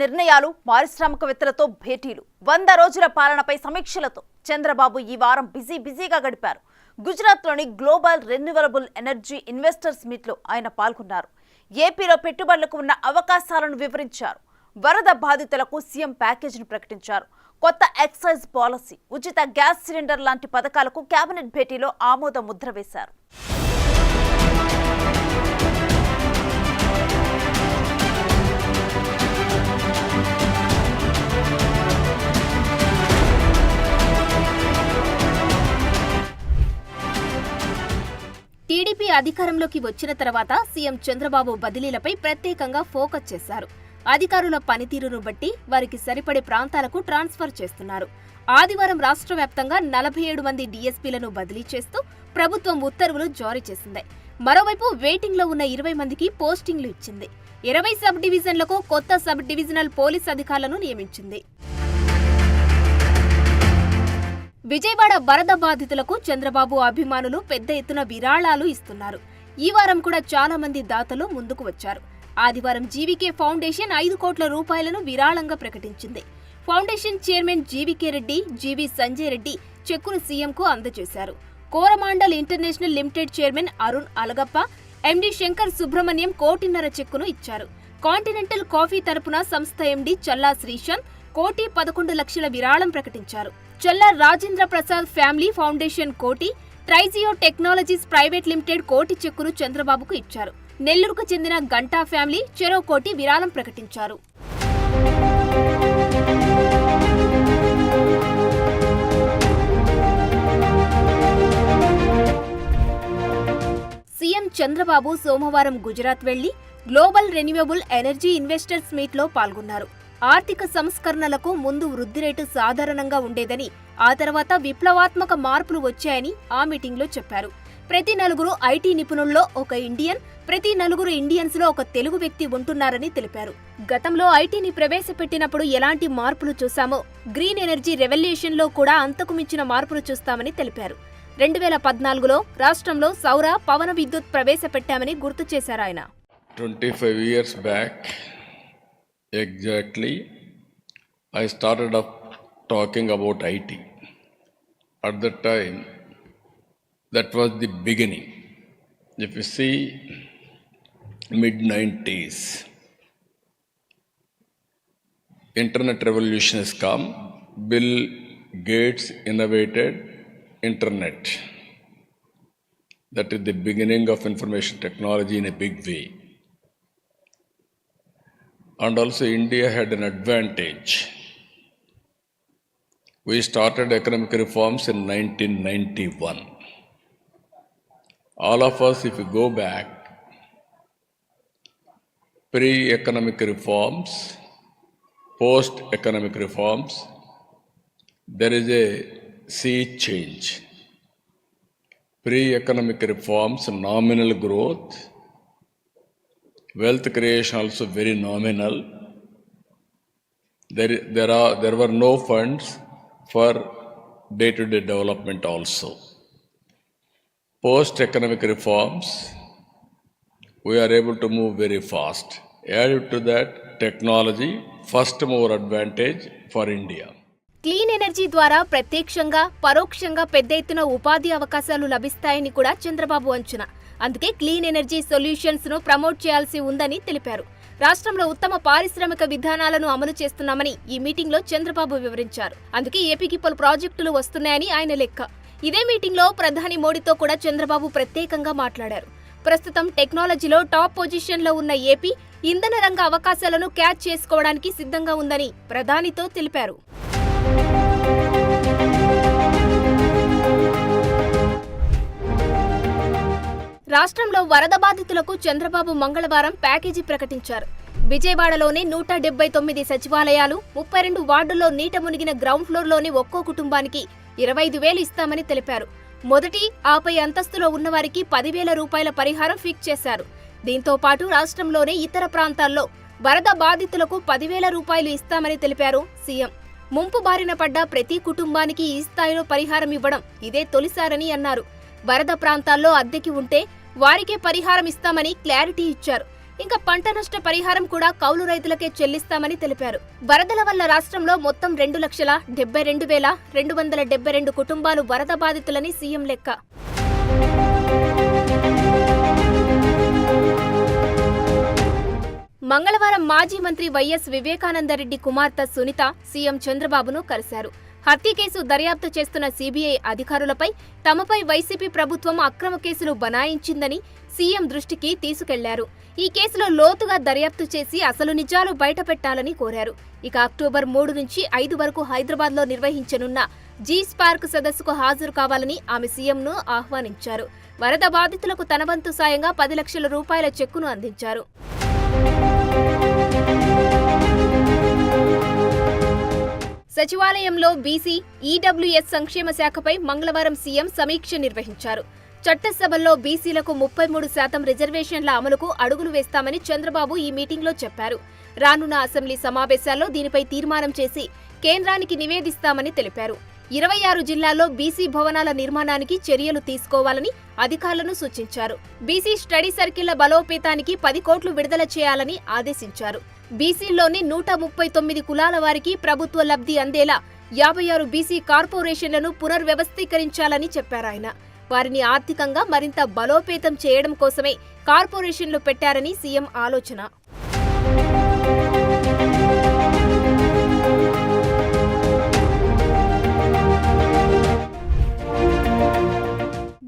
నిర్ణయాలు, పారిశ్రామికవేత్తలతో భేటీలు, 100 రోజుల పాలనపై సమీక్షలతో చంద్రబాబు ఈ వారం బిజీగా గడిపారు. గుజరాత్లోని గ్లోబల్ రెన్యూవబుల్ ఎనర్జీ ఇన్వెస్టర్స్ మీట్లో ఆయన పాల్గొన్నారు. ఏపీలో పెట్టుబడులకు ఉన్న అవకాశాలను వివరించారు. వరద బాధితులకు సీఎం ప్యాకేజీని ప్రకటించారు. కొత్త ఎక్సైజ్ పాలసీ, ఉచిత గ్యాస్ సిలిండర్ లాంటి పథకాలకు కేబినెట్ భేటీలో ఆమోద ముద్ర వేశారు. టీడీపీ అధికారంలోకి వచ్చిన తర్వాత సీఎం చంద్రబాబు బదిలీలపై ప్రత్యేకంగా ఫోకస్ చేశారు. అధికారుల పనితీరును బట్టి వారికి సరిపడే ప్రాంతాలకు ట్రాన్స్ఫర్ చేస్తున్నారు. ఆదివారం రాష్ట్ర వ్యాప్తంగా 47 మంది డీఎస్పీలను బదిలీ చేస్తూ ప్రభుత్వం ఉత్తర్వులు జారీ చేసింది. మరోవైపు వెయిటింగ్ లో ఉన్న 20 మందికి పోస్టింగ్లు ఇచ్చింది. 20 సబ్ డివిజన్లకు కొత్త సబ్ డివిజనల్ పోలీస్ అధికారులను నియమించింది. విజయవాడ వరద బాధితులకు చంద్రబాబు అభిమానులు పెద్ద ఎత్తున విరాళాలు ఇస్తున్నారు. ఈ వారం కూడా చాలా మంది దాతలు ముందుకు వచ్చారు. ఆదివారం జీవీకే ఫౌండేషన్ 5 కోట్ల రూపాయలను విరాళంగా ప్రకటించింది. Foundation chairman GVK Reddy, GV Sanjay Reddy చెక్కును సీఎంకు అందజేశారు. Coromandel international limited chairman Arun Alagappa, MD Shankar Subrahmanyam కోటిన్నర చెక్కును ఇచ్చారు. కాంటినెంటల్ కాఫీ తరపున సంస్థ ఎండీ చల్లా శ్రీశాంత్ 1,11,00,000 విరాళం ప్రకటించారు. చల్లా రాజేంద్ర ప్రసాద్ ఫ్యామిలీ ఫౌండేషన్ కోటి, ట్రైజియో టెక్నాలజీస్ ప్రైవేట్ లిమిటెడ్ కోటి చెక్కును చంద్రబాబుకు ఇచ్చారు. నెల్లూరుకు చెందిన గంటా ఫ్యామిలీ చెరో కోటి విరాళం ప్రకటించారు. సీఎం చంద్రబాబు సోమవారం గుజరాత్ వెళ్లి గ్లోబల్ రెన్యూవబుల్ ఎనర్జీ ఇన్వెస్టర్స్ మీట్లో పాల్గొన్నారు. ఆర్థిక సంస్కరణలకు ముందు వృద్ధి రేటు సాధారణంగా ఉండేదని, ఆ తర్వాత విప్లవాత్మక మార్పులు వచ్చాయని ఆ మీటింగ్లో చెప్పారు. ప్రతి 4 ఐటీ నిపుణుల్లో ఒక ఇండియన్, ప్రతి 4 ఇండియన్స్ లో ఒక తెలుగు వ్యక్తి ఉంటున్నారని తెలిపారు. గతంలో ఐటీని ప్రవేశపెట్టినప్పుడు ఎలాంటి మార్పులు చూశామో గ్రీన్ ఎనర్జీ రెవల్యూషన్ లో కూడా అంతకు మించిన మార్పులు చూస్తామని తెలిపారు. 2014లో రాష్ట్రంలో సౌర, పవన విద్యుత్ ప్రవేశపెట్టామని గుర్తు చేశారు ఆయన. 25 years back exactly I started up talking about IT. At that time that was the beginning. If you see mid-90s, internet revolution has come. Bill Gates innovated internet. That is the beginning of information technology in a big way. And also India had an advantage. We started economic reforms in 1991. All of us, if you go back, pre-economic reforms, post-economic reforms, there is a sea change. Pre-economic reforms, nominal growth, wealth creation also very nominal. There were no funds for day-to-day development also. Post-economic reforms, we are able to move very fast. Added to that, technology, first mover advantage for India. Clean energy ద్వారా ప్రత్యక్షంగా, పరోక్షంగా పెద్ద ఎత్తున ఉపాధి అవకాశాలు లభిస్తాయని కూడా చంద్రబాబు అంచనా. అందుకే క్లీన్ ఎనర్జీ సొల్యూషన్స్ ను ప్రమోట్ చేయాల్సి ఉందని తెలిపారు. రాష్ట్రంలో ఉత్తమ పారిశ్రామిక విధానాలను అమలు చేస్తున్నామని ఈ మీటింగ్ లో చంద్రబాబు వివరించారు. అందుకే ఏపీకి పలు ప్రాజెక్టులు వస్తున్నాయని ఆయన లెక్క. ఇదే మీటింగ్ లో ప్రధాని మోడీతో కూడా చంద్రబాబు ప్రత్యేకంగా మాట్లాడారు. ప్రస్తుతం టెక్నాలజీలో టాప్ పొజిషన్ లో ఉన్న ఏపీ ఇంధన రంగ అవకాశాలను క్యాచ్ చేసుకోవడానికి సిద్ధంగా ఉందని ప్రధానితో తెలిపారు. రాష్ట్రంలో వరద బాధితులకు చంద్రబాబు మంగళవారం ప్యాకేజీ ప్రకటించారు. విజయవాడలోని 179 సచివాలయాలు, 32 వార్డుల్లో నీట మునిగిన గ్రౌండ్ ఫ్లోర్లోని ఒక్కో కుటుంబానికి 25,000 ఇస్తామని తెలిపారు. మొదటి, ఆపై అంతస్తులో ఉన్నవారికి 10,000 రూపాయల పరిహారం ఫిక్స్ చేశారు. దీంతో పాటు రాష్ట్రంలోని ఇతర ప్రాంతాల్లో వరద బాధితులకు 10,000 రూపాయలు ఇస్తామని తెలిపారు సీఎం. ముంపు బారిన పడ్డ ప్రతి కుటుంబానికి ఈ స్థాయిలో పరిహారం ఇవ్వడం ఇదే తొలిసారని అన్నారు. వరద ప్రాంతాల్లో అద్దెకి ఉంటే వారికే పరిహారం ఇస్తామని క్లారిటీ ఇచ్చారు. ఇంకా పంట నష్ట పరిహారం కూడా కౌలు రైతులకే చెల్లిస్తామని తెలిపారు. వరదల వల్ల రాష్ట్రంలో మొత్తం 2,72,272 కుటుంబాలు వరద బాధితులని సీఎం లెక్క. మంగళవారం మాజీ మంత్రి వైఎస్ వివేకానందరెడ్డి కుమార్తె సునీత సీఎం చంద్రబాబును కలిశారు. హత్య కేసు దర్యాప్తు చేస్తున్న సీబీఐ అధికారులపై తమపై వైసీపీ ప్రభుత్వం అక్రమ కేసులు బనాయించిందని సీఎం దృష్టికి తీసుకెళ్లారు. ఈ కేసులో లోతుగా దర్యాప్తు చేసి అసలు నిజాలు బయటపెట్టాలని కోరారు. ఇక అక్టోబర్ 3 నుంచి 5 వరకు హైదరాబాద్లో నిర్వహించనున్న జీ-స్పార్క్ సదస్సుకు హాజరు కావాలని ఆమె సీఎంను ఆహ్వానించారు. వరద బాధితులకు తన వంతు సాయంగా 10 లక్షల రూపాయల చెక్కును అందించారు. సచివాలయంలో బీసీ, ఈడబ్ల్యూఎస్ సంక్షేమ శాఖపై మంగళవారం సీఎం సమీక్ష నిర్వహించారు. చట్టసభల్లో బీసీలకు 33% రిజర్వేషన్ల అమలుకు అడుగులు వేస్తామని చంద్రబాబు ఈ మీటింగ్లో చెప్పారు. రానున్న అసెంబ్లీ సమావేశాల్లో దీనిపై తీర్మానం చేసి కేంద్రానికి నివేదిస్తామని తెలిపారు. 26 జిల్లాల్లో బీసీ భవనాల నిర్మాణానికి చర్యలు తీసుకోవాలని అధికారులను సూచించారు. బీసీ స్టడీ సర్కిళ్ల బలోపేతానికి 10 కోట్లు విడుదల చేయాలని ఆదేశించారు. బీసీల్లోని 139 కులాల వారికి ప్రభుత్వ లబ్ధి అందేలా 56 బీసీ కార్పొరేషన్లను పునర్వ్యవస్థీకరించాలని చెప్పారాయన. వారిని ఆర్థికంగా మరింత బలోపేతం చేయడం కోసమే కార్పొరేషన్లు పెట్టారని సీఎం ఆలోచన.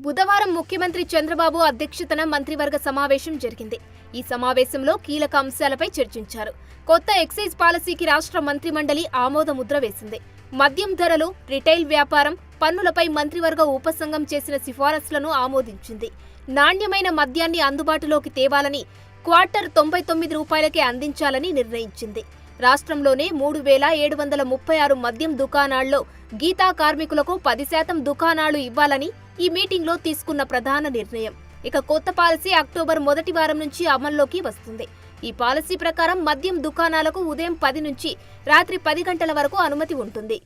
బుధవారం ముఖ్యమంత్రి చంద్రబాబు అధ్యక్షతన మంత్రివర్గ సమావేశం జరిగింది. ఈ సమావేశంలో కీలక అంశాలపై చర్చించారు. కొత్త ఎక్సైజ్ పాలసీకి రాష్ట్ర మంత్రిమండలి ఆమోద ముద్ర వేసింది. మద్యం ధరలు, రిటైల్ వ్యాపారం, పన్నులపై మంత్రివర్గ ఉపసంఘం చేసిన సిఫారసులను ఆమోదించింది. నాణ్యమైన మద్యాన్ని అందుబాటులోకి తేవాలని, క్వార్టర్ 99 రూపాయలకే అందించాలని నిర్ణయించింది. రాష్ట్రంలోనే 3,736 మద్యం దుకాణాల్లో గీతా కార్మికులకు 10% దుకాణాలు ఇవ్వాలని ఈ మీటింగ్లో తీసుకున్న ప్రధాన నిర్ణయం. ఇక కొత్త పాలసీ అక్టోబర్ 1వ వారం నుంచి అమల్లోకి వస్తుంది. ఈ పాలసీ ప్రకారం మద్యం దుకాణాలకు ఉదయం 10 నుంచి రాత్రి 10 గంటల వరకు అనుమతి ఉంటుంది.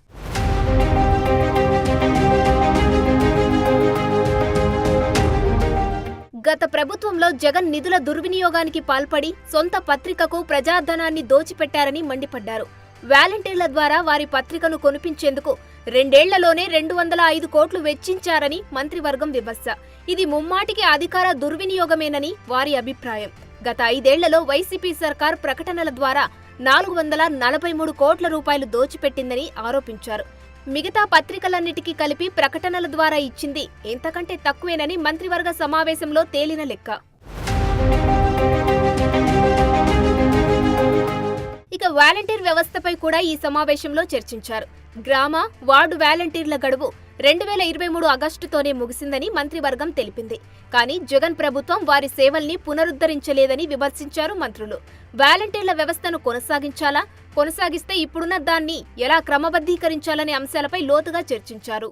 గత ప్రభుత్వంలో జగన్ నిధుల దుర్వినియోగానికి పాల్పడి సొంత పత్రికకు ప్రజాధనాన్ని దోచిపెట్టారని మండిపడ్డారు. వాలంటీర్ల ద్వారా వారి పత్రికను కొనిపించేందుకు 2 ఏళ్లలోనే 205 కోట్లు వెచ్చించారని మంత్రివర్గం విమర్శ. ఇది ముమ్మాటికి అధికార దుర్వినియోగమేనని వారి అభిప్రాయం. గత 5 ఏళ్లలో వైసీపీ సర్కార్ ప్రకటనల ద్వారా 443 కోట్ల రూపాయలు దోచిపెట్టిందని ఆరోపించారు. మిగతా పత్రికలన్నిటికీ కలిపి ప్రకటనల ద్వారా ఇచ్చింది ఎంతకంటే తక్కువేనని మంత్రివర్గ సమావేశంలో తేలిన లెక్క. ఇక వాలంటీర్ వ్యవస్థపై కూడా ఈ సమావేశంలో చర్చించారు. గ్రామ, వార్డు వాలంటీర్ల గడువు 2023 ఆగస్టుతోనే ముగిసిందని మంత్రివర్గం తెలిపింది. కానీ జగన్ ప్రభుత్వం వారి సేవల్ని పునరుద్ధరించలేదని విమర్శించారు మంత్రులు. వాలంటీర్ల వ్యవస్థను కొనసాగిస్తే ఇప్పుడున్న దాన్ని ఎలా క్రమబద్ధీకరించాలనే అంశాలపై లోతుగా చర్చించారు.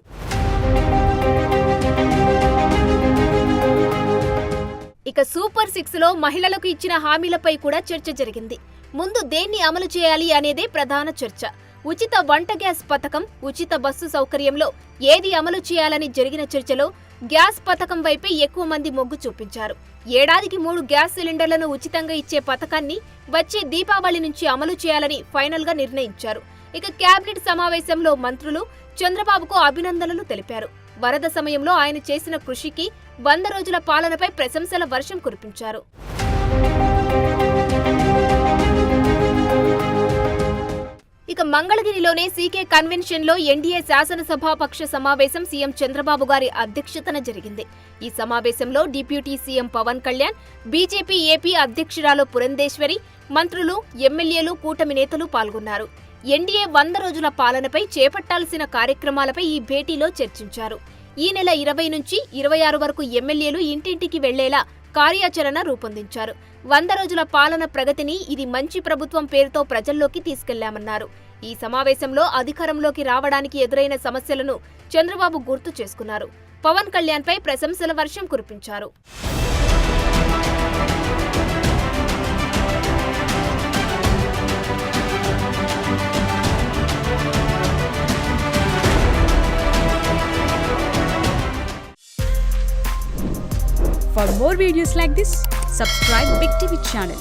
ఇక సూపర్ 6లో మహిళలకు ఇచ్చిన హామీలపై కూడా చర్చ జరిగింది. ముందు దేన్ని అమలు చేయాలి అనేదే ప్రధాన చర్చ. ఉచిత వంట గ్యాస్ పథకం, ఉచిత బస్సు సౌకర్యంలో ఏది అమలు చేయాలని జరిగిన చర్చలో గ్యాస్ పథకం వైపే ఎక్కువ మంది మొగ్గు చూపించారు. ఏడాదికి 3 గ్యాస్ సిలిండర్లను ఉచితంగా ఇచ్చే పథకాన్ని వచ్చే దీపావళి నుంచి అమలు చేయాలని ఫైనల్ గా నిర్ణయించారు. ఇక కేబినెట్ సమావేశంలో మంత్రులు చంద్రబాబుకు అభినందనలు తెలిపారు. వరద సమయంలో ఆయన చేసిన కృషికి 100 రోజుల పాలనపై ప్రశంసల వర్షం కురిపించారు. ఇక మంగళగిరిలోనే సీకే కన్వెన్షన్లో ఎన్డీఏ శాసనసభాపక్ష సమావేశం సీఎం చంద్రబాబు గారి అధ్యక్షతన జరిగింది. ఈ సమావేశంలో deputy CM Pawan Kalyan, BJP AP అధ్యక్షురాలు పురంధేశ్వరి, మంత్రులు, ఎమ్మెల్యేలు, కూటమి నేతలు పాల్గొన్నారు. ఎన్డీఏ 100 రోజుల పాలనపై చేపట్టాల్సిన కార్యక్రమాలపై ఈ భేటీలో చర్చించారు. ఈ నెల 20 నుంచి 26 వరకు ఎమ్మెల్యేలు ఇంటింటికి వెళ్లేలా కార్యాచరణ రూపొందించారు. 100 రోజుల పాలన ప్రగతిని ఇది మంచి ప్రభుత్వం పేరుతో ప్రజల్లోకి తీసుకెళ్లామన్నారు. ఈ సమావేశంలో అధికారంలోకి రావడానికి ఎదురైన సమస్యలను చంద్రబాబు గుర్తు చేసుకున్నారు. పవన్ కళ్యాణ్పై ప్రశంసల వర్షం కురిపించారు. For more videos like this, subscribe Big TV channel.